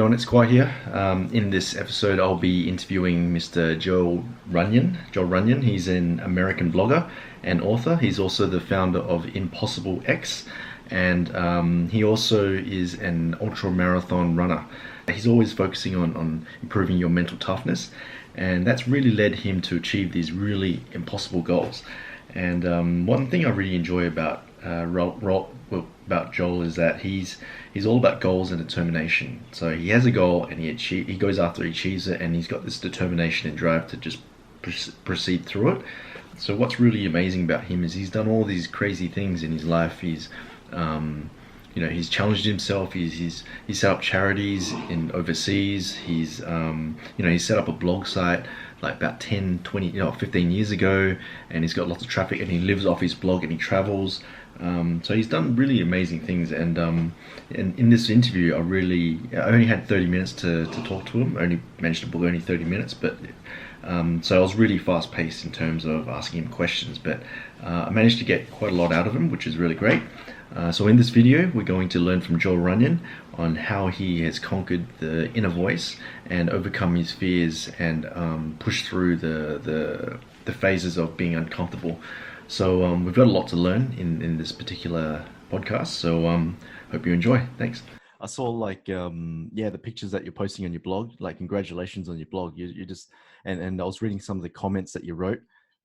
going? It's Khoa here. In this episode, I'll be interviewing Mr. Joel Runyon. Joel Runyon, he's an American blogger and author. He's also the founder of Impossible X, and he also is an ultramarathon runner. He's always focusing on improving your mental toughness, and that's really led him to achieve these really impossible goals. And one thing I really enjoy about about Joel is that he's all about goals and determination. So he has a goal and he goes after, he achieves it, and he's got this determination and drive to just proceed through it. So what's really amazing about him is he's done all these crazy things in his life. He's challenged himself. He's set up charities in overseas. He's set up a blog site like about 10, 20, 15 years ago, and he's got lots of traffic, and he lives off his blog, and he travels. So he's done really amazing things, and in this interview, I only had 30 minutes to talk to him. I only managed to book only 30 minutes, but so I was really fast paced in terms of asking him questions, but I managed to get quite a lot out of him, which is really great. So in this video, we're going to learn from Joel Runyon on how he has conquered the inner voice and overcome his fears and push through the phases of being uncomfortable. So we've got a lot to learn in this particular podcast. So hope you enjoy. Thanks. I saw the pictures that you're posting on your blog. Like, congratulations on your blog. You just and I was reading some of the comments that you wrote.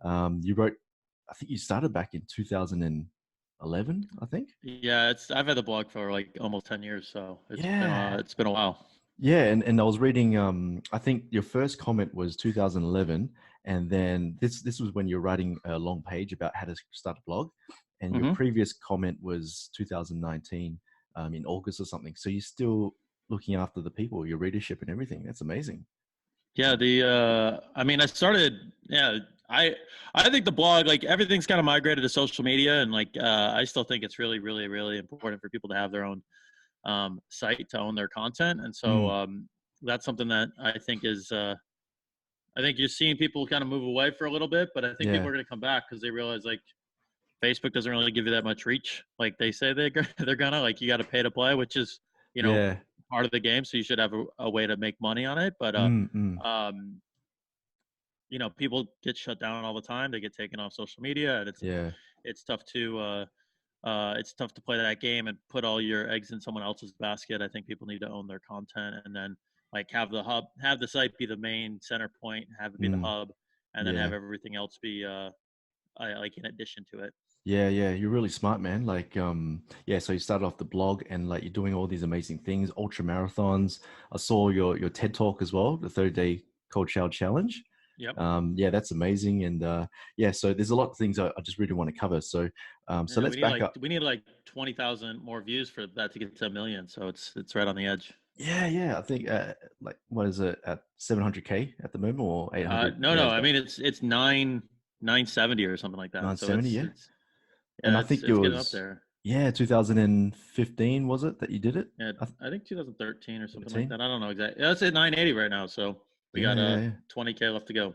I think you started back in 2011, I think. Yeah, I've had the blog for like almost 10 years, so it's been a while. Yeah, and I was reading. I think your first comment was 2011, and then this was when you're writing a long page about how to start a blog, and your previous comment was 2019, in August or something. So you're still looking after the people, your readership, and everything. That's amazing. Yeah, I started. Yeah, I think the blog, like, everything's kind of migrated to social media, and I still think it's really, really, really important for people to have their own site to own their content, and so that's something that I think is. I think you're seeing people kind of move away for a little bit, but I think people are going to come back because they realize Facebook doesn't really give you that much reach. Like they say they're gonna, like, you got to pay to play, which is part of the game. So you should have a way to make money on it. But people get shut down all the time. They get taken off social media, and it's tough to play that game and put all your eggs in someone else's basket. I think people need to own their content, and then have the site be the main center point, have it be the hub, and then have everything else be in addition to it. Yeah, you're really smart, man. So you started off the blog, and you're doing all these amazing things, ultra marathons. I saw your TED talk as well, the 30-day cold shower challenge. Yep. That's amazing, and so there's a lot of things I just really want to cover. So let's back up. We need like 20,000 more views for that to get to 1 million. So it's right on the edge. Yeah. I think what is it at 700K at the moment, or 800? No. I mean, it's 970 or something like that. 970, so and I think it was up there. Yeah, 2015 was it that you did it? Yeah, I think 2013 or something like that. I don't know exactly. It's at 980 right now, so we got 20K left to go.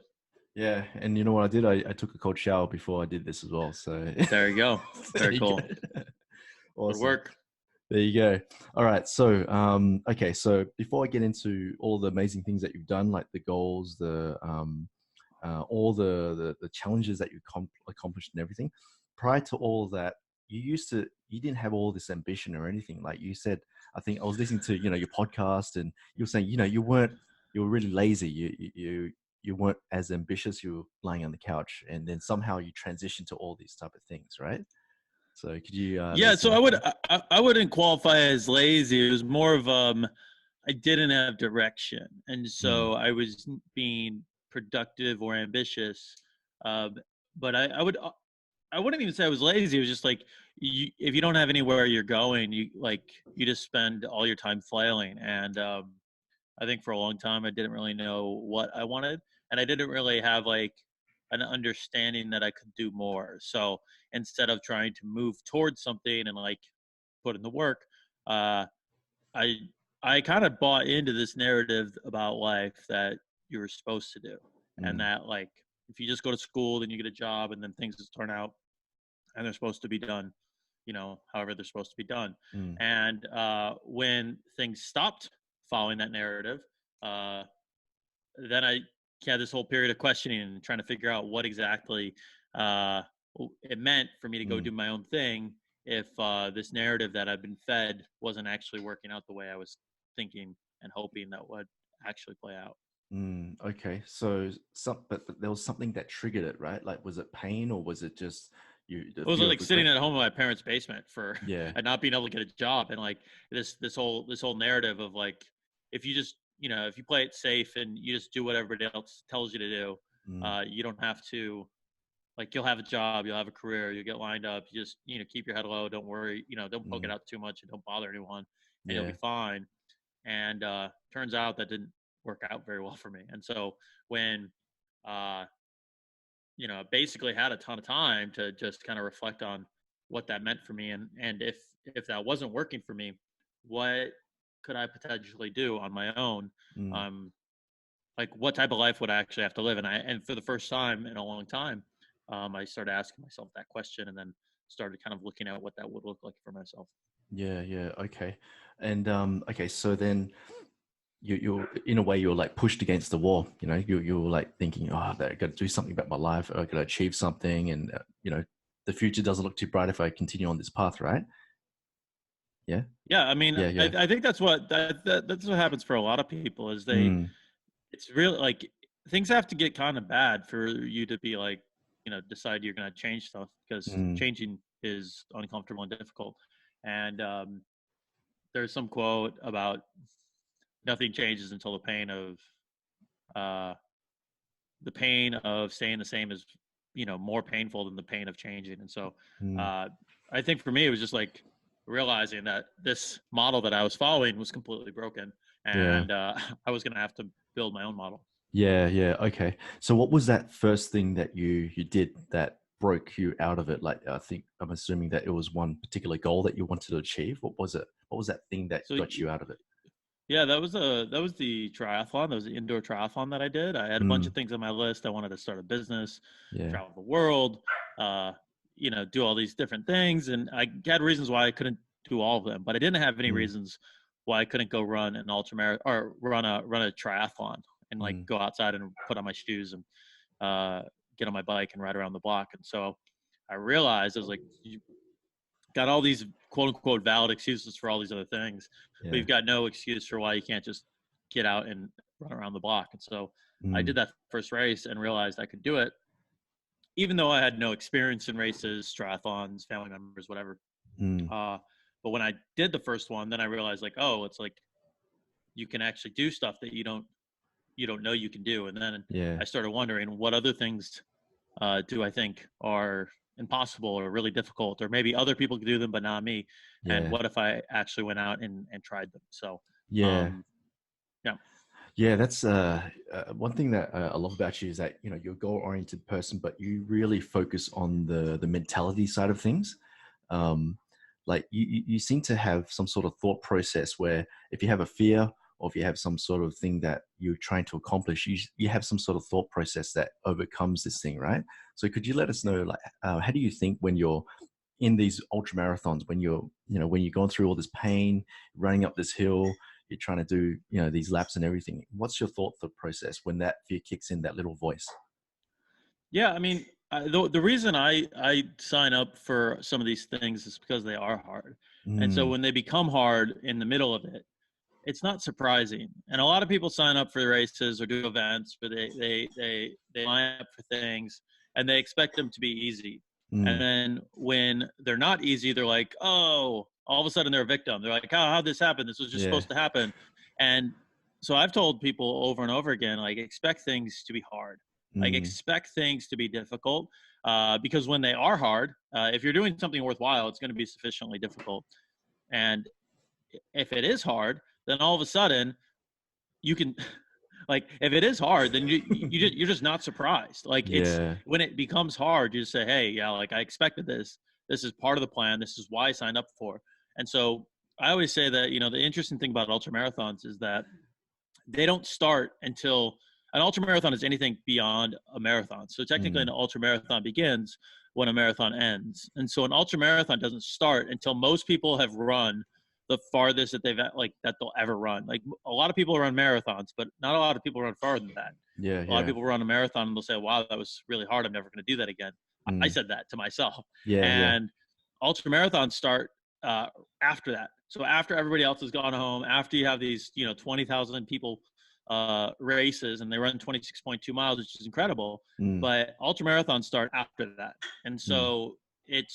Yeah, and you know what I did? I took a cold shower before I did this as well. So there you go. Very cool. Awesome. Good work. There you go. All right. So so before I get into all the amazing things that you've done, like the goals, all the challenges that you accomplished and everything, prior to all that, you didn't have all this ambition or anything. Like you said, I think I was listening to your podcast, and you were saying you were really lazy. You weren't as ambitious. You were lying on the couch, and then somehow you transitioned to all these type of things, right? So could you? So I wouldn't qualify as lazy. It was more of I didn't have direction, and so I was being productive or ambitious. But I wouldn't even say I was lazy. It was just like, if you don't have anywhere you're going, you just spend all your time flailing. And I think for a long time I didn't really know what I wanted, and I didn't really have an understanding that I could do more. So instead of trying to move towards something and put in the work, I kind of bought into this narrative about life that you were supposed to do, and that if you just go to school, then you get a job, and then things just turn out and they're supposed to be done, however they're supposed to be done. And when things stopped following that narrative. Then I had this whole period of questioning and trying to figure out what exactly it meant for me to go Mm. do my own thing if this narrative that I've been fed wasn't actually working out the way I was thinking and hoping that would actually play out. Okay, so but there was something that triggered it, right? Like, was it pain or was it just the It was fear of like sitting regret? at home in my parents' basement for Yeah. and not being able to get a job, and like this whole narrative of like, if you just, if you play it safe and you just do what everybody else tells you to do, Mm. you don't have to, like, you'll have a job, you'll have a career, you'll get lined up. You just, keep your head low, don't worry, don't poke it Mm. out too much and don't bother anyone, and you'll be Yeah. fine. And turns out that didn't work out very well for me. And so when uh basically had a ton of time to just kind of reflect on what that meant for me, and if that wasn't working for me, what could I potentially do on my own? Mm. um like, what type of life would I actually have to live? And for the first time in a long time, I started asking myself that question, and then started kind of looking at what that would look like for myself. Yeah, yeah, okay. And okay, so then you're in a way you're like pushed against the wall. You're like thinking, oh, I got to do something about my life. I got to achieve something, and the future doesn't look too bright if I continue on this path, right? Yeah, Yeah, I mean, yeah, I, yeah. I think that's what happens for a lot of people, is Mm. it's really like, things have to get kind of bad for you to be like, decide you're going to change stuff, because Mm. changing is uncomfortable and difficult. And there's some quote about nothing changes until uh, the pain of staying the same is, more painful than the pain of changing. And so Mm. uh, I think for me, it was just like realizing that this model that I was following was completely broken, Yeah. and I was going to have to build my own model. Yeah, yeah. Okay. So what was that first thing that you did that broke you out of it? Like, I think I'm assuming that it was one particular goal that you wanted to achieve. What was it? What was that thing that So got you out of it? yeah, that was the triathlon. That was the indoor triathlon that I did. I had a bunch Mm. of things on my list. I wanted to start a business, Yeah. travel the world, uh, do all these different things, and I had reasons why I couldn't do all of them, but I didn't have any Mm. reasons why I couldn't go run an ultramarathon or run a triathlon, and like Mm. go outside and put on my shoes and get on my bike and ride around the block. And so I realized, I was like, got all these quote unquote valid excuses for all these other things, but Yeah. you've got no excuse for why you can't just get out and run around the block. And so I Mm. did that first race and realized I could do it, even though I had no experience in races, triathlons, family members, whatever. Mm. Uh, but when I did the first one, then I realized, like, oh, it's like you can actually do stuff that you don't know you can do. And then Yeah. I started wondering, what other things do I think are impossible or really difficult, or maybe other people could do them but not me? And Yeah. what if I actually went out and tried them? So Yeah. um yeah. Yeah, that's one thing that I love about you is that you're a goal-oriented person, but you really focus on the mentality side of things. Um, like you seem to have some sort of thought process where if you have a fear or if you have some sort of thing that you're trying to accomplish, you have some sort of thought process that overcomes this thing, right? So could you let us know, like, how do you think when you're in these ultra marathons, when when you're going through all this pain, running up this hill, you're trying to do these laps and everything, what's your thought process when that fear kicks in, that little voice? Yeah, I mean, the reason I sign up for some of these things is because they are hard. And so Mm. when they become hard in the middle of it, it's not surprising. And a lot of people sign up for races or do events, but they line up for things and they expect them to be easy. And Mm. then when they're not easy, they're like, oh, all of a sudden they're a victim. They're like, oh, how'd this happen? This was just Yeah. supposed to happen. And so I've told people over and over again, like, expect things to be hard. Like, Mm. expect things to be difficult, because when they are hard, if you're doing something worthwhile, it's going to be sufficiently difficult. And if it is hard, then all of a sudden you can, like, if it is hard, then you're just not surprised. Like, it's Yeah. when it becomes hard, you just say, hey, yeah, like, I expected this. This is part of the plan. This is why I signed up for. And so I always say that, the interesting thing about ultra marathons is that they don't start until an ultra marathon is anything beyond a marathon. So technically an Mm. ultra marathon begins when a marathon ends. And so an ultra marathon doesn't start until most people have run the farthest that they'll ever run. Like a lot of people run marathons, but not a lot of people run farther than that. Yeah, A lot of yeah. people run a marathon and they'll say, wow, that was really hard. I'm never going to do that again. I Mm. said that to myself. Yeah, yeah. And ultra marathons start after that. So after everybody else has gone home, after you have these, 20,000 people races and they run 26.2 miles, which is incredible. Mm. But ultra marathons start after that. And Mm. so it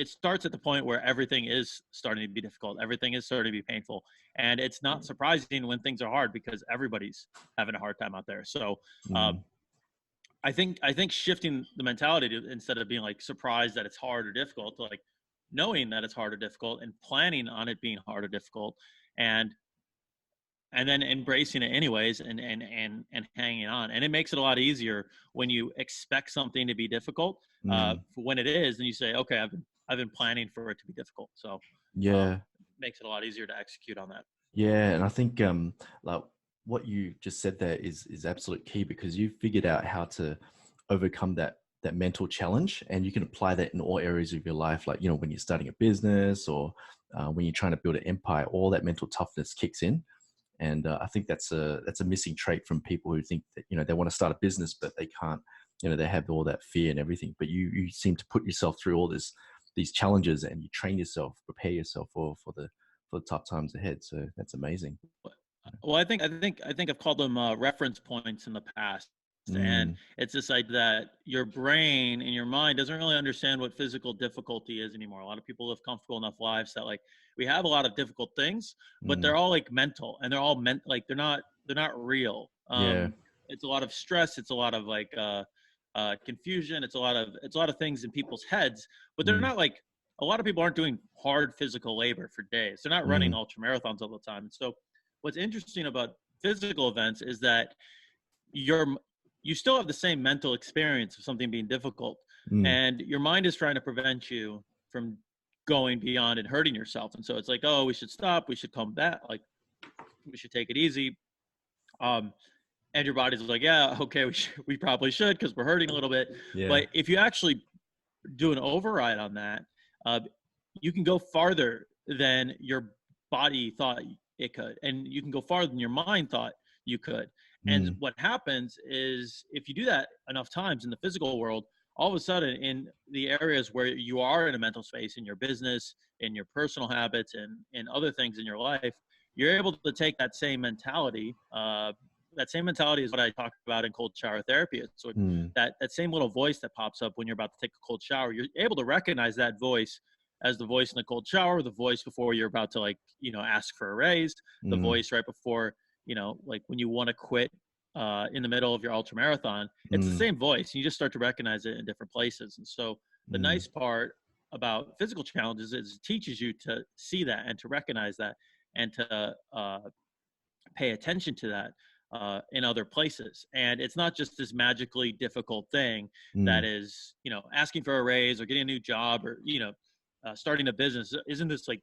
starts at the point where everything is starting to be difficult. Everything is starting to be painful. And it's not surprising when things are hard because everybody's having a hard time out there. So Mm. I think shifting the mentality to, instead of being like surprised that it's hard or difficult, to like knowing that it's hard or difficult and planning on it being hard or difficult, and then embracing it anyways, and hanging on. And it makes it a lot easier when you expect something to be difficult. Mm. For when it is, then you say, okay, I've been planning for it to be difficult. So Yeah. makes it a lot easier to execute on that. Yeah, and I think like what you just said there is absolute key, because you figured out how to overcome that mental challenge, and you can apply that in all areas of your life. Like, when you're starting a business, or when you're trying to build an empire, all that mental toughness kicks in. And I think that's a missing trait from people who think that they want to start a business but they can't. They have all that fear and everything. But you seem to put yourself through all these challenges, and you train yourself, prepare yourself for the tough times ahead. So that's amazing. Well, I think I've called them reference points in the past, and Mm. it's this idea that your brain and your mind doesn't really understand what physical difficulty is anymore. A lot of people live comfortable enough lives that like we have a lot of difficult things, but Mm. they're all like mental, and they're all meant like they're not real. Yeah. It's a lot of stress. It's a lot of like confusion. It's a lot of things in people's heads, but they're Mm. not like a lot of people aren't doing hard physical labor for days. They're not running Mm. ultra marathons all the time, and so what's interesting about physical events is that you're you still have the same mental experience of something being difficult, Mm. and your mind is trying to prevent you from going beyond and hurting yourself. And so it's like, oh, we should stop, we should come back, like we should take it easy. um and your body's like, yeah, okay, we probably should because we're hurting a little bit. Yeah. But if you actually do an override on that, uh, you can go farther than your body thought it could, and you can go farther than your mind thought you could. And Mm. what happens is if you do that enough times in the physical world, all of a sudden in the areas where you are in a mental space, in your business, in your personal habits, and in other things in your life, you're able to take that same mentality. That same mentality is what I talk about in cold shower therapy. So Mm. that same little voice that pops up when you're about to take a cold shower, you're able to recognize that voice as the voice in the cold shower, the voice before you're about to ask for a raise, the Mm. voice right before, like when you want to quit in the middle of your ultra marathon. It's the Mm. same voice. You just start to recognize it in different places. And so the Mm. nice part about physical challenges is it teaches you to see that and to recognize that, and to pay attention to that in other places. And it's not just this magically difficult thing that Mm. is, asking for a raise or getting a new job, or, starting a business isn't this like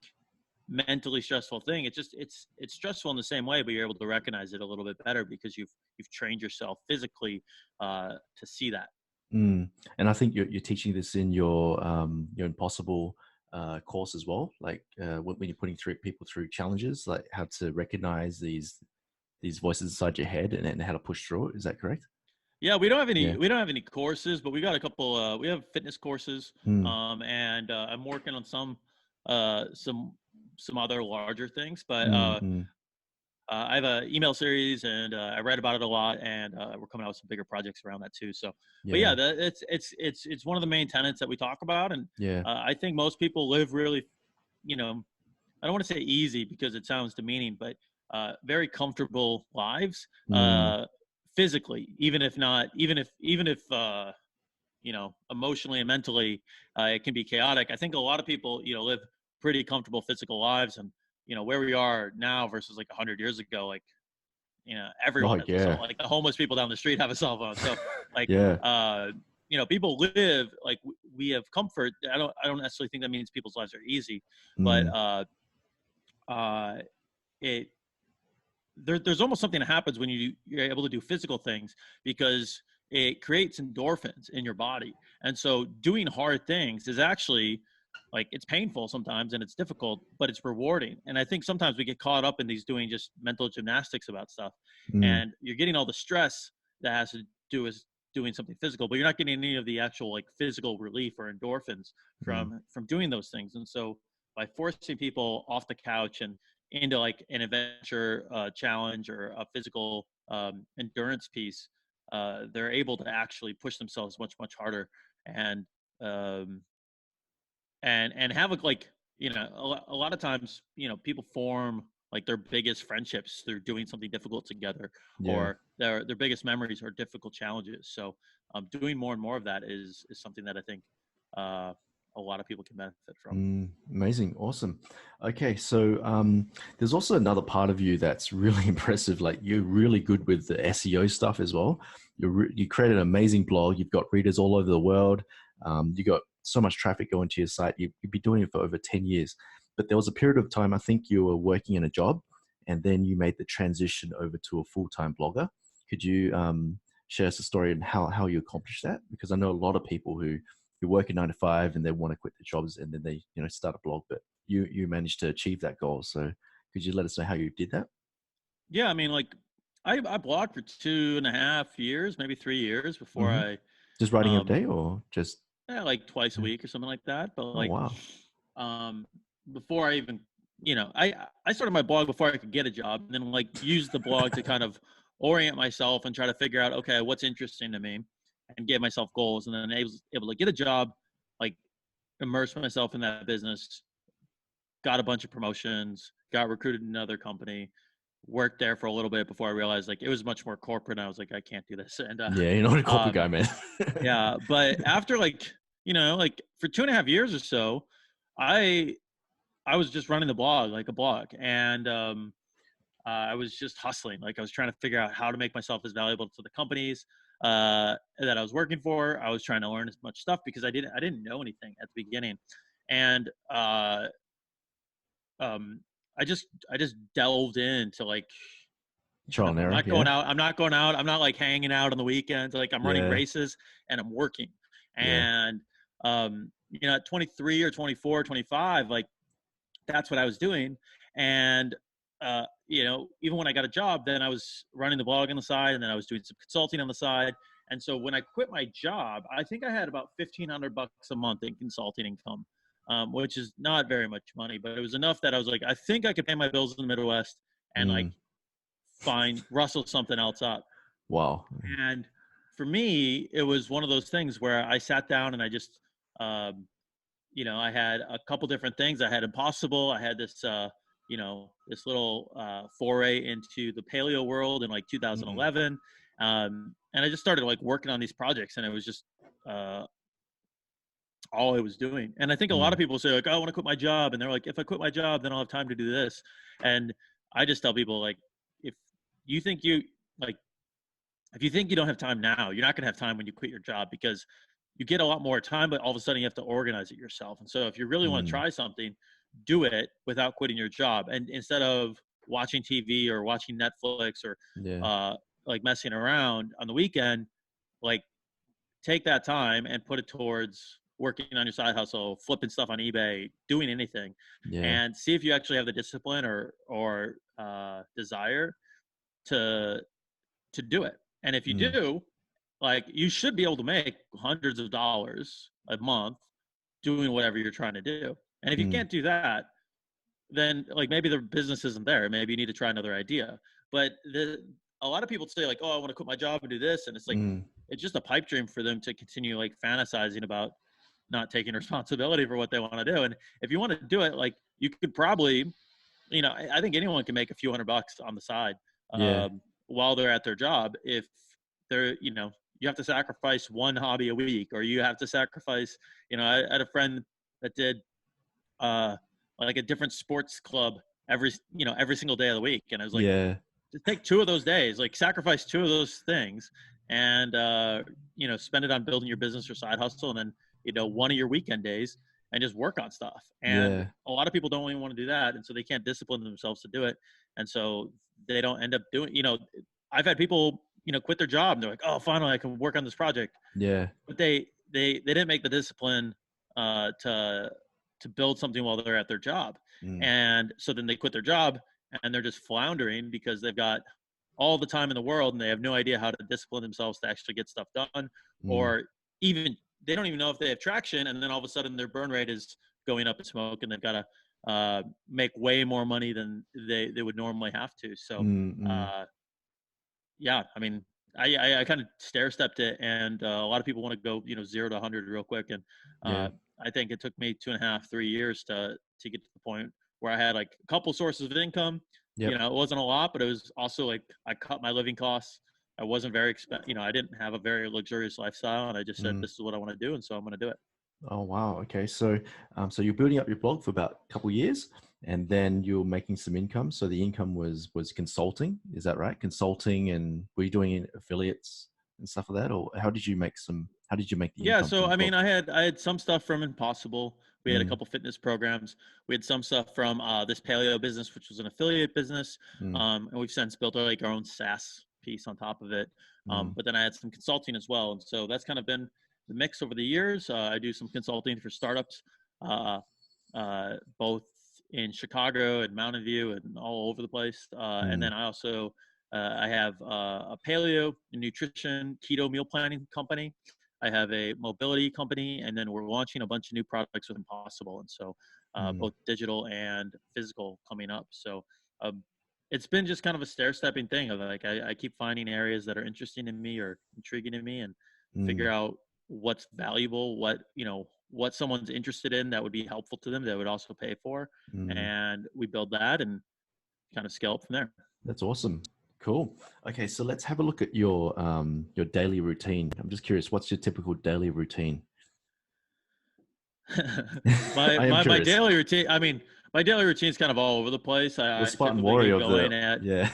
mentally stressful thing. It's stressful in the same way, but you're able to recognize it a little bit better because you've trained yourself physically to see that. Mm. And I think you're teaching this in your Impossible course as well. Like when you're putting through people through challenges, like how to recognize these voices inside your head, and how to push through it. Is that correct? Yeah, we don't have any Yeah. we don't have any courses, but we got a couple. We have fitness courses, Mm. and I'm working on some other larger things. But Mm. Mm. I have an email series, and I write about it a lot, and we're coming out with some bigger projects around that too. So, but yeah, Yeah. it's one of the main tenets that we talk about, and Yeah. I think most people live really, I don't want to say easy because it sounds demeaning, but very comfortable lives Mm. physically, even if emotionally and mentally it can be chaotic. I think a lot of people live pretty comfortable physical lives, and where we are now versus like 100 years ago, like Oh everyone has a cell yeah. phone. Like the homeless people down the street have a cell phone. So like Yeah. people live like we have comfort. I don't necessarily think that means people's lives are easy, but Mm. uh it there's almost something that happens when you're able to do physical things, because it creates endorphins in your body. And so doing hard things is actually like it's painful sometimes and it's difficult, but it's rewarding. And I think sometimes we get caught up in these doing just mental gymnastics about stuff, Mm, and you're getting all the stress that has to do with doing something physical, but you're not getting any of the actual like physical relief or endorphins mm, from doing those things. And so by forcing people off the couch and into like an adventure challenge or a physical endurance piece, they're able to actually push themselves much harder, and um, and have a, like, you know, a lot of times, you know, people form like their biggest friendships through doing something difficult together, yeah. or their biggest memories are difficult challenges. So doing more and more of that is something that I think uh, a lot of people can benefit from. Amazing. Awesome. Okay. So there's also another part of you that's really impressive. Like you're really good with the SEO stuff as well. You created an amazing blog. You've got readers all over the world. You got so much traffic going to your site. You've been doing it for over 10 years. But there was a period of time, I think you were working in a job and then you made the transition over to a full-time blogger. Could you share us a story on how you accomplished that? Because I know a lot of people who work a 9 to 5 and they want to quit their jobs and then they start a blog, but you managed to achieve that goal. So could you let us know how you did that? Yeah, I mean, like I blogged for 2.5 years, maybe 3 years before Hmm. I Just writing every um day or just? yeah, like twice a Yeah. week or something like that. But Oh like wow. um before I even, you know, I started my blog before I could get a job, and then like use the blog to kind of orient myself and try to figure out, okay, what's interesting to me, and give myself goals, and then able to get a job, like immerse myself in that business, got a bunch of promotions, got recruited in another company, worked there for a little bit before I realized like it was much more corporate, and I was like, I can't do this. And Yeah, you're not a corporate um guy, man. yeah, but after like, you know, like for 2.5 years or so, I I was just running the blog like a blog, and I was just hustling. Like I was trying to figure out how to make myself as valuable to the companies that I was working for. I was trying to learn as much stuff because I didn't know anything at the beginning, and um, I just delved into like, you Trial know, and error. Yeah. I'm not going out. I'm not like hanging out on the weekends. Like I'm running Yeah. races and I'm working. Yeah. And, you know, at 23 or 24, 25, like that's what I was doing. And, you know, even when I got a job, then I was running the blog on the side, and then I was doing some consulting on the side. And so when I quit my job, I think I had about $1,500 a month in consulting income, which is not very much money, but it was enough that I was like, I think I could pay my bills in the Midwest and like Mm. find rustle something else up. Wow. And for me, it was one of those things where I sat down and I just, um, you know, I had a couple different things. I had Impossible. I had this, you know, this little foray into the paleo world in like Mm. 2011. And I just started like working on these projects, and it was just uh, all I was doing. And I think a lot of Mm. people say like, oh, I want to quit my job. And they're like, if I quit my job, then I'll have time to do this. And I just tell people like, if you think you like, if you think you don't have time now, you're not going to have time when you quit your job, because you get a lot more time, but all of a sudden you have to organize it yourself. And so if you really want to Mm. try something, do it without quitting your job. And instead of watching TV or watching Netflix or Yeah. uh, like messing around on the weekend, like take that time and put it towards working on your side hustle, flipping stuff on eBay, doing anything, Yeah. and see if you actually have the discipline or desire to do it. And if you Mm. do, like you should be able to make hundreds of dollars a month doing whatever you're trying to do. And if you Mm. can't do that, then like maybe the business isn't there. Maybe you need to try another idea. But a lot of people say like, oh, I want to quit my job and do this, and it's like Mm. it's just a pipe dream for them to continue like fantasizing about not taking responsibility for what they want to do. And if you want to do it, like you could probably, you know, I think anyone can make a few $100 on the side Yeah. while they're at their job. If they're, you know, you have to sacrifice one hobby a week, or you have to sacrifice, you know, I had a friend that did uh, like a different sports club every single day of the week. And I was like, Yeah. just take 2 of those days, like sacrifice 2 of those things, and you know, spend it on building your business or side hustle, and then, you know, one of your weekend days, and just work on stuff. And Yeah. a lot of people don't even want to do that, and so they can't discipline themselves to do it, and so they don't end up doing, you know, I've had people, you know, quit their job and they're like, oh, finally I can work on this project, Yeah. but they didn't make the discipline to to build something while they're at their job. Mm, And so then they quit their job and they're just floundering because they've got all the time in the world and they have no idea how to discipline themselves to actually get stuff done, mm, or even they don't even know if they have traction, and then all of a sudden their burn rate is going up in smoke and they've got to make way more money than they would normally have to. So mm, mm. uh, yeah, I mean, I kind of stair stepped it, and a lot of people want to go, 0 to 100 real quick, and Yeah. I think it took me 2.5, 3 years to get to the point where I had like a couple sources of income. Yep. It wasn't a lot, but it was also like I cut my living costs. I wasn't very I didn't have a very luxurious lifestyle, and I just said, Mm. this is what I want to do, and so I'm going to do it. Oh, wow. Okay. So, so you're building up your blog for about a couple of years, and then you're making some income. So the income was consulting. Is that right? Consulting, and were you doing affiliates and stuff like that, or how did you make some? How did you make the Yeah, income so from the I mean, blog? I had some stuff from Impossible. We had a Mm, couple fitness programs. We had some stuff from this paleo business, which was an affiliate business, mm, and we've since built like our own SaaS piece on top of it. mm, But then I had some consulting as well, and so that's kind of been the mix over the years. I do some consulting for startups, uh, both in Chicago and Mountain View and all over the place. And mm, then I have a paleo nutrition keto meal planning company. I have a mobility company, and then we're launching a bunch of new products with Impossible, and so mm, both digital and physical coming up. So um, it's been just kind of a stair-stepping thing of like I keep finding areas that are interesting to me or intriguing to me, and figure mm, out what's valuable, what someone's interested in that would be helpful to them that would also pay for, mm. and we build that and kind of scale up from there. That's awesome. Cool. Okay, so let's have a look at your daily routine. I'm just curious, what's your typical daily routine? my I am my my curious. daily routine. I mean, my daily routine is kind of all over the place. The I Spartan typically warrior get of the going at yeah.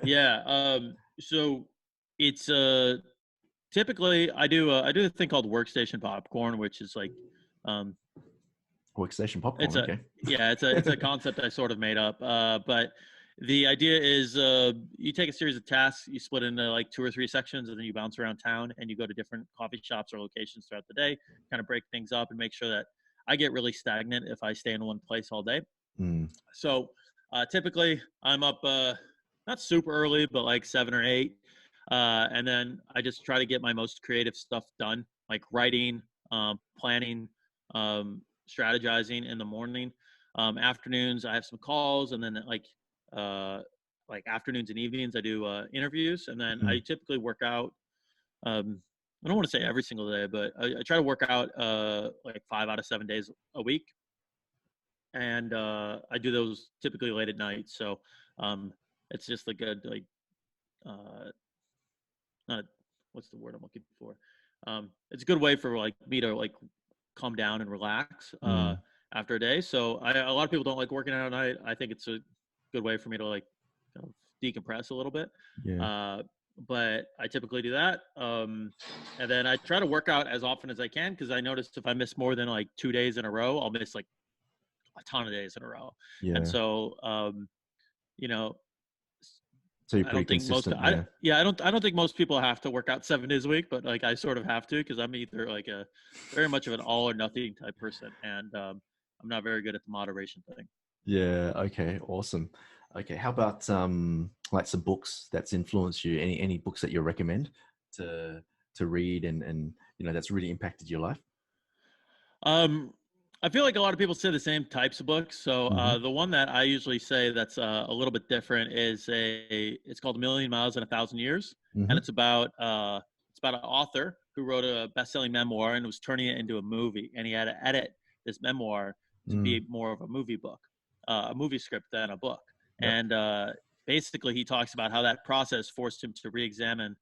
yeah. So it's typically I do a thing called workstation popcorn, which is like um Workstation it's popcorn. a Okay. yeah, it's a concept I sort of made up. But the idea is you take a series of tasks, you split into like 2 or 3 sections, and then you bounce around town and you go to different coffee shops or locations throughout the day, kind of break things up and make sure that I get really stagnant if I stay in one place all day. Mm, So typically I'm up not super early, but like 7 or 8. And then I just try to get my most creative stuff done, like writing, planning, strategizing in the morning. Afternoons, I have some calls, and then uh, like afternoons and evenings, I do interviews, and then I mm, typically work out. I don't want to say every single day, but I try to work out like 5 out of 7 days a week, and I do those typically late at night. So um, it's just a good uh, not what's the word I'm looking for. It's a good way for like me to like calm down and relax mm, after a day. So a lot of people don't like working out at night. I think it's a good way for me to like kind of decompress a little bit. yeah. Uh, but I typically do that. And then I try to work out as often as I can, because I noticed if I miss more than like 2 days in a row, I'll miss like a ton of days in a row. And Yeah. so, you know, So you're I pretty don't think consistent. Yeah. I don't think most people have to work out 7 days a week, but like I sort of have to, because I'm either like a very much of an all or nothing type person, and I'm not very good at the moderation thing. Yeah. Okay. Awesome. Okay. How about like some books that's influenced you? Any books that you recommend to read and that's really impacted your life? Um, I feel like a lot of people say the same types of books. So Mm-hmm. the one that I usually say that's a little bit different is it's called A Million Miles in a Thousand Years, and Mm-hmm. it's about an author who wrote a best-selling memoir and was turning it into a movie, and he had to edit this memoir to Mm. be more of a movie book, a movie script than a book. Yep. And basically, he talks about how that process forced him to re-examine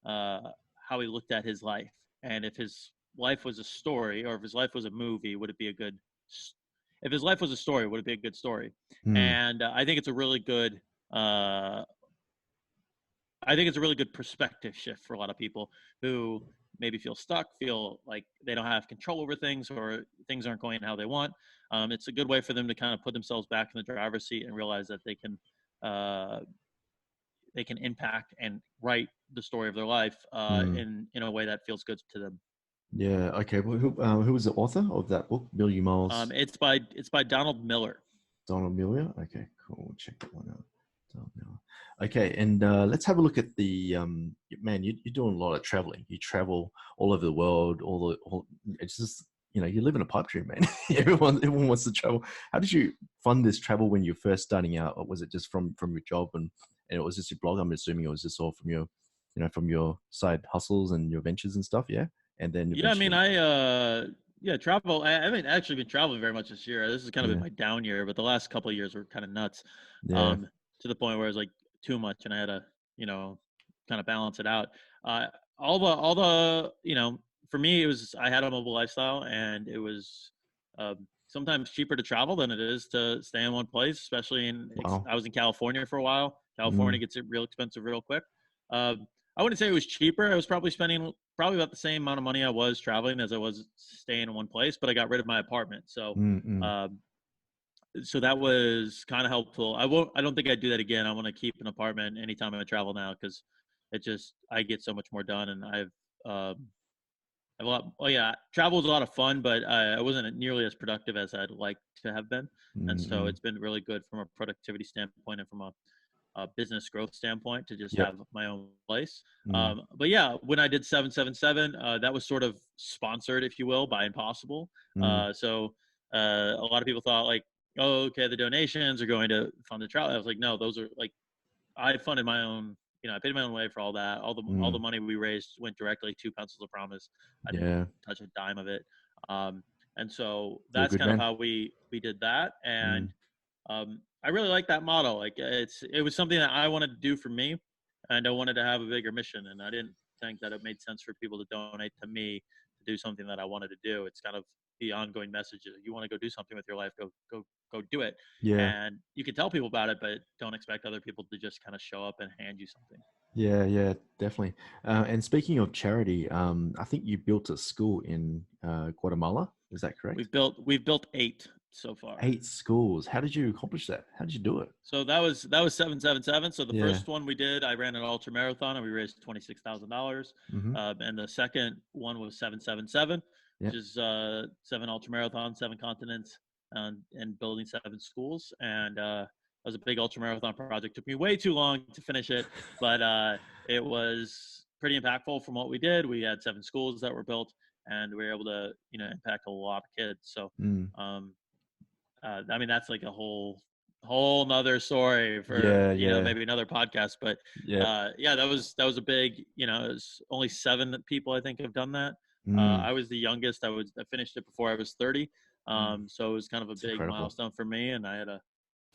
uh, how he looked at his life, and if his life was a story, or if his life was a movie, would it be a good if his life was a story, would it be a good story? Mm. And I think it's a really good uh, I think it's a really good perspective shift for a lot of people who maybe feel stuck, feel like they don't have control over things, or things aren't going how they want. It's a good way for them to kind of put themselves back in the driver's seat and realize that uh, they can impact and write the story of their life Mm. in a way that feels good to them. Yeah. Okay. Well, who was the author of that book, Million Miles? It's by Donald Miller. Donald Miller. Okay, cool. We'll check that one out. Donald Miller. Okay, and let's have a look at the man. You're doing a lot of traveling. You travel all over the world. It's just you live in a pipe dream, man. Everyone wants to travel. How did you fund this travel when you're first starting out? Or was it just from your job and it was just your blog? I'm assuming it was just all from your from your side hustles and your ventures and stuff. Yeah, and then Yeah, I mean, eventually, yeah, travel. I haven't actually been traveling very much this year. This has kind of been yeah, my down year, but the last couple of years were kind of nuts, yeah, um, to the point where it was like too much, and I had to, you know, kind of balance it out. Uh, for me, it was I had a mobile lifestyle, and it was sometimes cheaper to travel than it is to stay in one place, especially wow, I was in California for a while. California mm, gets it real expensive real quick. Um, I wouldn't say it was cheaper. I was probably spending probably about the same amount of money I was traveling as I was staying in one place, but I got rid of my apartment. mm, mm, Um, so that was kind of helpful. I don't think I'd do that again. I want to keep an apartment anytime I travel now because I get so much more done and I've a lot. Oh yeah, travel was a lot of fun, but I wasn't nearly as productive as I'd like to have been. And mm, so mm. it's been really good from a productivity standpoint and from a business growth standpoint to just Yep. have my own place. Mm, But yeah, when I did 777, that was sort of sponsored, if you will, by Impossible. mm, So a lot of people thought like, oh, okay, the donations are going to fund the travel. I was like, no, those are like I funded my own. I paid my own way for all that. All the mm. money we raised went directly to Pencils of Promise. I didn't Yeah, touch a dime of it. Um, and so you're a that's good kind of man. how we did that. And Mm, I really like that model. Like it was something that I wanted to do for me, and I wanted to have a bigger mission. And I didn't think that it made sense for people to donate to me to do something that I wanted to do. It's kind of the ongoing message: you want to go do something with your life, go do it. yeah, And you can tell people about it, but don't expect other people to just kind of show up and hand you something. yeah, yeah, definitely. And speaking of charity, I think you built a school in Guatemala. Is that correct? We've built 8 so far. 8 schools. How did you accomplish that? How did you do it? So that was 777. So the Yeah. first one we did, I ran an ultra marathon and we raised $26,000. Mm-hmm. And the second one was 777, Yeah. which is 7 ultra marathons, 7 continents, and building 7 schools. And that was a big ultra marathon project. Took me way too long to finish it, but it was pretty impactful from what we did. We had 7 schools that were built, and we were able to impact a lot of kids. So Mm. um, I mean, that's like a whole nother story for Yeah, yeah, maybe another podcast. But yeah. yeah, that was a big. It was only 7 people I think have done that. Mm. I was the youngest. I finished it before I was 30. Mm. So it was kind of a It's big incredible. milestone for me, and I had a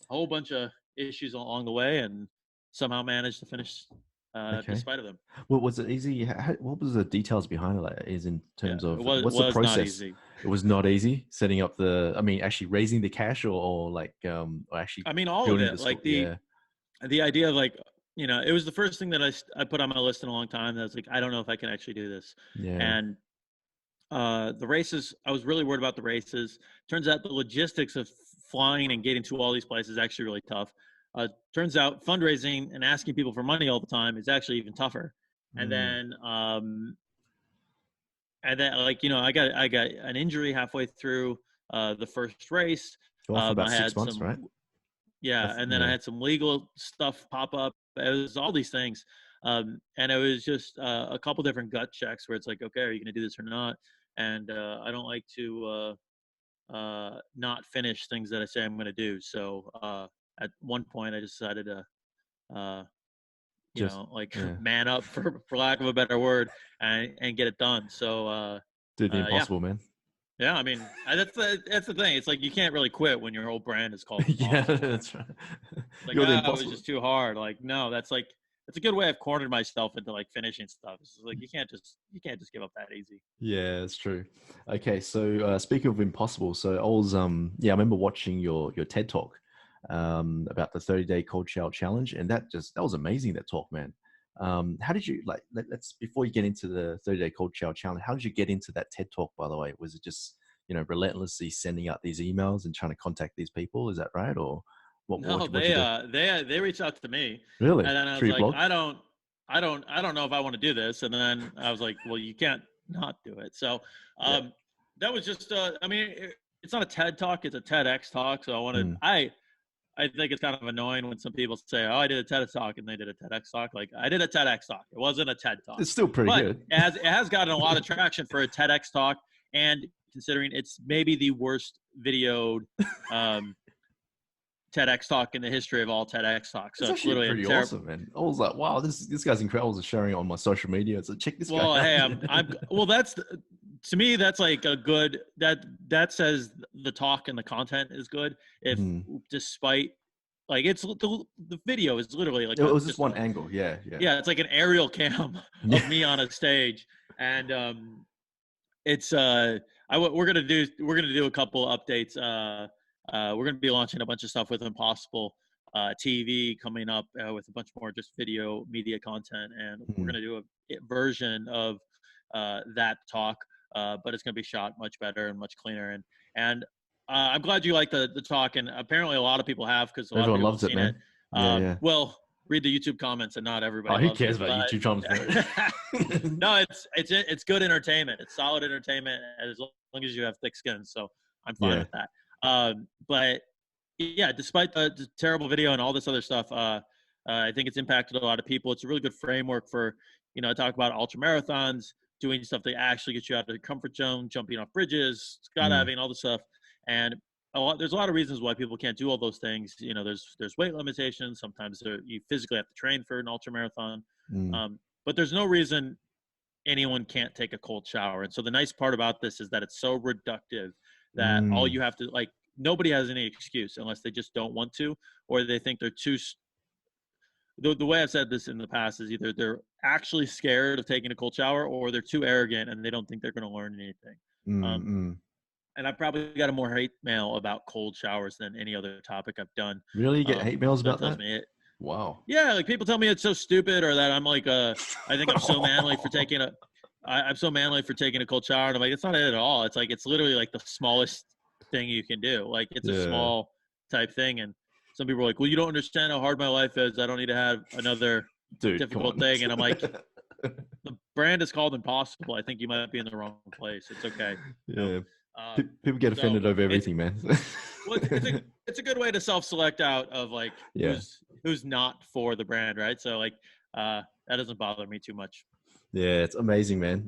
whole bunch of issues along the way, and somehow managed to finish Okay. despite of them. Well, was it easy? What was the details behind it? Like, is in Yeah, terms it of was it what's the was not process? easy. It was not easy setting up I mean, actually raising the cash or like or actually I mean, all of building the it, school. like Yeah. the idea of like it was the first thing that I put on my list in a long time that I was like I don't know if I can actually do this. Yeah. And the races, I was really worried about the races. Turns out the logistics of flying and getting to all these places is actually really tough. Turns out fundraising and asking people for money all the time is actually even tougher. And Mm. then like I got an injury halfway through the first race. Go off for about I six had months, some right? Yeah, and then I Yeah. had some legal stuff pop up. It was all these things, and it was just a couple different gut checks where it's like, okay, are you going to do this or not? And I don't like to not finish things that I say I'm going to do. So at one point, I decided to, uh, Just like yeah. man up for lack of a better word, and get it done. So Do the yeah, impossible, man. yeah. I mean, that's the thing. It's like you can't really quit when your whole brand is called Yeah, Impossible. that's right. Like, You're the it was impossible. just too hard. Like, no, that's a good way I've cornered myself into like finishing stuff. It's like you can't just give up that easy. Yeah, it's true. Okay, so speaking of impossible, so I was yeah, I remember watching your TED talk about the 30-day cold shower challenge, and that was amazing. That talk, man. How did you like? Let's before you get into the 30-day cold shower challenge, how did you get into that TED talk? By the way, was it just relentlessly sending out these emails and trying to contact these people? Is that right, or No, what'd you do? they reached out to me, Really? and then I Through was your like, blog? I don't know if I want to do this. And then I was like, well, you can't not do it. So that was just, I mean, it's not a TED talk, it's a TEDx talk. So I think it's kind of annoying when some people say, "Oh, I did a TED talk," and they did a TEDx talk. Like, I did a TEDx talk. It wasn't a TED talk. It's still pretty But good. it has gotten a lot of traction for a TEDx talk, and considering it's maybe the worst videoed TEDx talk in the history of all TEDx talks. So It's it's actually literally pretty awesome, man. I was like, wow, this guy's incredible. I was sharing it on my social media. So check this guy well, out. hey, well, to me, that's like a good, that says the talk and the content is good. If despite, like, it's the video is literally like it was just one angle. Yeah. it's like an aerial cam of me on a stage, and it's we're gonna do a couple updates. We're gonna be launching a bunch of stuff with Impossible TV coming up, with a bunch more just video media content, and we're gonna do a version of that talk, but it's gonna be shot much better and much cleaner. And I'm glad you like the talk, and apparently a lot of people have, because a lot of Everyone people loves have it, seen man. Yeah. Well, read the YouTube comments, and not everybody. Oh, who loves cares it, about but, YouTube comments? no, it's good entertainment. It's solid entertainment, as long as you have thick skin. So I'm fine with that. But yeah, despite the terrible video and all this other stuff, I think it's impacted a lot of people. It's a really good framework for, I talk about ultramarathons, doing stuff that actually gets you out of the comfort zone, jumping off bridges, skydiving, all this stuff. And there's a lot of reasons why people can't do all those things. There's weight limitations. Sometimes you physically have to train for an ultramarathon. But there's no reason anyone can't take a cold shower. And so the nice part about this is that it's so reductive that all you have to, like, nobody has any excuse unless they just don't want to, or they think they're too. The way I've said this in the past is either they're actually scared of taking a cold shower, or they're too arrogant and they don't think they're going to learn anything. And I probably got a more hate mail about cold showers than any other topic I've done. Really? You get hate mails about that? Wow. Yeah, like people tell me it's so stupid, or that I'm like, I think I'm so manly for taking I'm so manly for taking a cold shower. And I'm like, it's not it at all. It's like, it's literally like the smallest thing you can do. Like, it's a small type thing. And some people are like, well, you don't understand how hard my life is. I don't need to have another difficult thing. And I'm like, the brand is called Impossible. I think you might be in the wrong place. It's okay. Yeah. People get offended over everything, man. Well, it's a good way to self-select out of, like, who's not for the brand, right? So, like, that doesn't bother me too much. Yeah, it's amazing, man.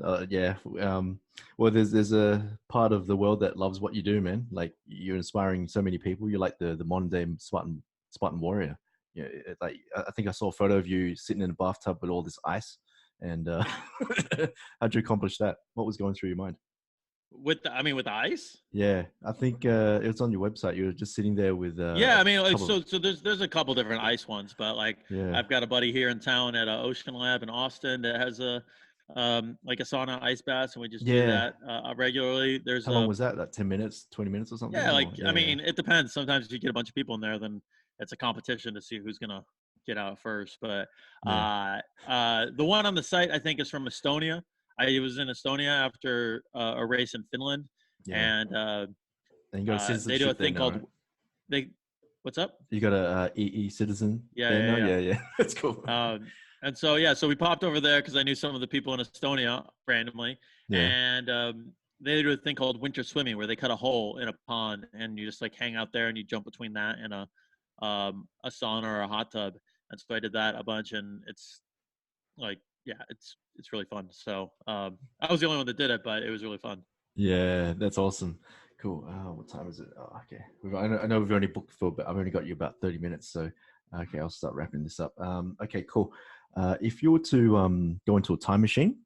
Well, there's a part of the world that loves what you do, man. Like, you're inspiring so many people. You're like the modern day Spartan warrior. Yeah, like, I think I saw a photo of you sitting in a bathtub with all this ice. And how'd you accomplish that? What was going through your mind? With the ice? Yeah, I think it was on your website. You were just sitting there with. Yeah, I mean, like, so there's a couple different ice ones, but, like, I've got a buddy here in town at Ocean Lab in Austin that has a like a sauna ice bath, and we just do that regularly. How long was that? Like 10 minutes, 20 minutes or something? Yeah, I mean, it depends. Sometimes if you get a bunch of people in there, then it's a competition to see who's gonna get out first. But the one on the site, I think, is from Estonia. I was in Estonia after a race in Finland, and you got a they do a thing called what's up? You got a EE citizen? Yeah. That's cool. And so so we popped over there because I knew some of the people in Estonia randomly, and they do a thing called winter swimming, where they cut a hole in a pond and you just, like, hang out there and you jump between that and a sauna or a hot tub. And so I did that a bunch, and it's like, it's really fun. So I was the only one that did it, but it was really fun. Yeah, that's awesome. Cool. What time is it? Oh, okay. I know we've only booked for, but I've only got you about 30 minutes. So, okay, I'll start wrapping this up. Okay, cool. If you were to go into a time machine,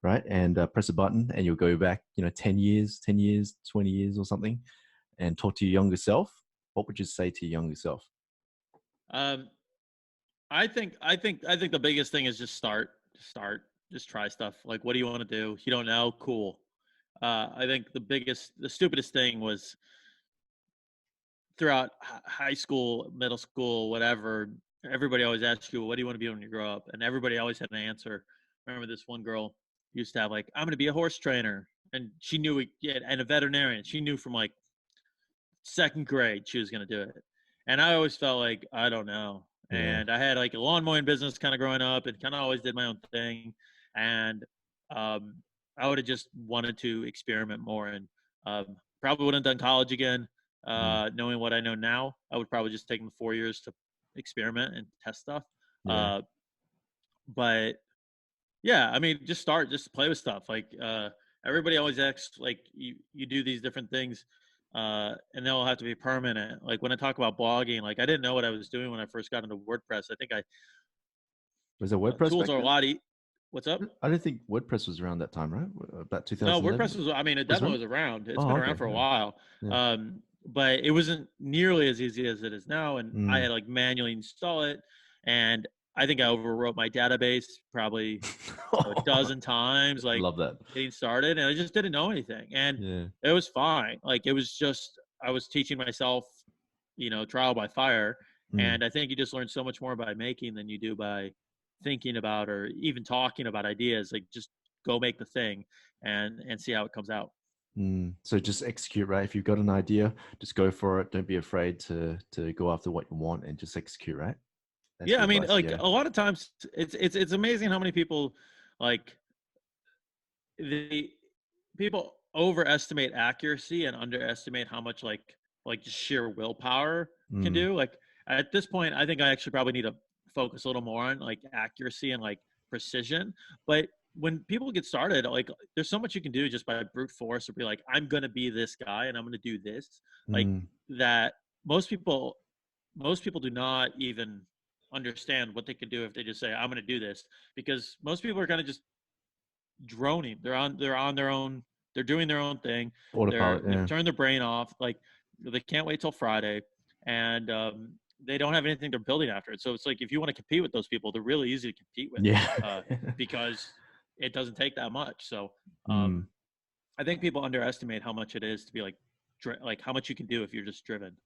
right, and press a button, and you'll go back, 10 years, 20 years or something, and talk to your younger self, what would you say to your younger self? I think the biggest thing is just start, just try stuff. Like, what do you want to do? You don't know? Cool. I think the stupidest thing was throughout high school, middle school, whatever, everybody always asks you, what do you want to be when you grow up? And everybody always had an answer. I remember this one girl used to have, like, I'm going to be a horse trainer. And she knew and a veterinarian. She knew from, like, second grade she was going to do it. And I always felt like, I don't know. And I had, like, a lawn mowing business kind of growing up, and kind of always did my own thing. And I I would have just wanted to experiment more, and probably wouldn't have done college again. Knowing what I know now, I would probably just take the 4 years to experiment and test stuff. Yeah. But yeah, I mean, just play with stuff. Like everybody always asks, like you do these different things, and they'll have to be permanent. Like when I talk about blogging, like I didn't know what I was doing when I first got into WordPress. I think Was it WordPress tools back are a then? lot. What's up? I don't think WordPress was around that time, right? About No, 2011. WordPress was. I mean, it Was it definitely around? was around. It's Oh, been okay. around for a Yeah. while, Yeah. but it wasn't nearly as easy as it is now. And I Mm. had like manually install it, and I think I overwrote my database probably a dozen times, like Love that. getting started, and I just didn't know anything, and Yeah. it was fine. Like it was just I was teaching myself, trial by fire, Mm. and I think you just learn so much more by making than you do by thinking about or even talking about ideas. Like just go make the thing and see how it comes out. So just execute, right? If you've got an idea, just go for it. Don't be afraid to go after what you want and just execute, right? That's Yeah, the I mean, advice. like Yeah. a lot of times, it's amazing how many people like the people overestimate accuracy and underestimate how much like just sheer willpower can Mm. do. Like at this point, I think I actually probably need to focus a little more on like accuracy and like precision. But when people get started, like there's so much you can do just by brute force or be like, I'm gonna be this guy and I'm gonna do this. Like Mm. that most people do not even understand what they can do if they just say, I'm gonna do this, because most people are gonna just droning. They're on their own. They're doing their own thing. Autopilot. They've Yeah. turned their brain off. Like they can't wait till Friday, and they don't have anything they're building after it. So it's like if you want to compete with those people, they're really easy to compete with Yeah. because it doesn't take that much. So Mm. I think people underestimate how much it is to be like how much you can do if you're just driven.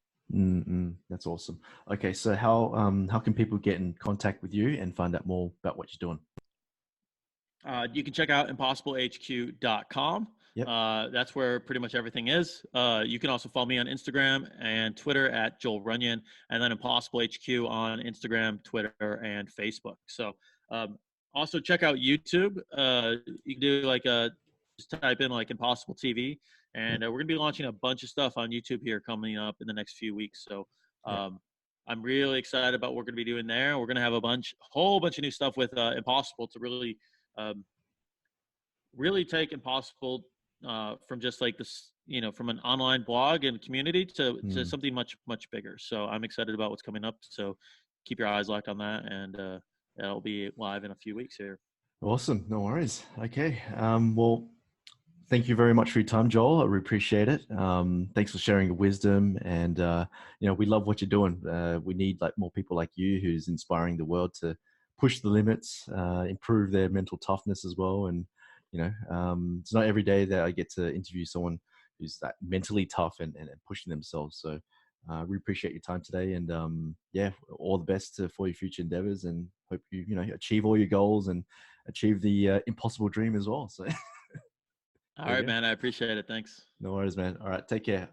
That's awesome. Okay, so how can people get in contact with you and find out more about what you're doing? You can check out impossiblehq.com. Yep. That's where pretty much everything is. You can also follow me on Instagram and Twitter at Joel Runyon, and then Impossible HQ on Instagram, Twitter, and Facebook. So also check out YouTube. You can do just type in like Impossible TV, and we're gonna be launching a bunch of stuff on YouTube here coming up in the next few weeks. So Yeah. I'm really excited about what we're gonna be doing there. We're gonna have whole bunch of new stuff with Impossible to really take Impossible from just like this, from an online blog and community to Mm. something much, much bigger. So I'm excited about what's coming up. So keep your eyes locked on that. And it'll be live in a few weeks here. Awesome. No worries. Okay. Well, thank you very much for your time, Joel. I really appreciate it. Thanks for sharing your wisdom, and we love what you're doing. We need like more people like you who's inspiring the world to push the limits, improve their mental toughness as well. And it's not every day that I get to interview someone who's that mentally tough and pushing themselves. So I really appreciate your time today, and all the best for your future endeavors, and hope you achieve all your goals and achieve the impossible dream as well. So. All There you right, go. man. I appreciate it. Thanks. No worries, man. All right. Take care.